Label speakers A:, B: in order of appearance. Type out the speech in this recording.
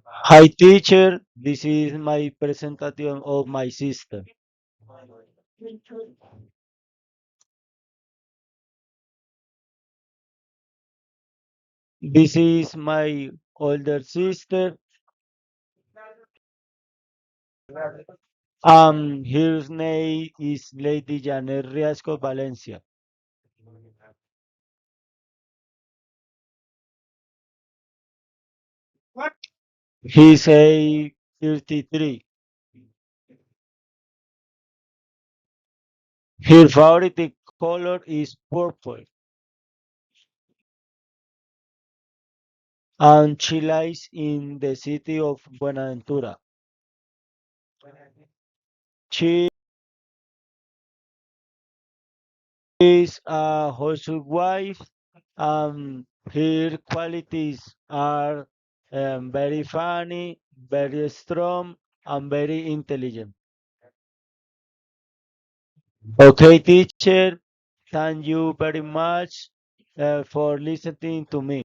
A: Hi teacher, this is my presentation of my sister. This is my older sister. Her name is Lady Janet Riasco Valencia. He's a 33. Her favorite color is purple, and she lives in the city of Buenaventura. She is a housewife. Her qualities are very funny, very strong, and very intelligent. Okay, teacher, thank you very much for listening to me.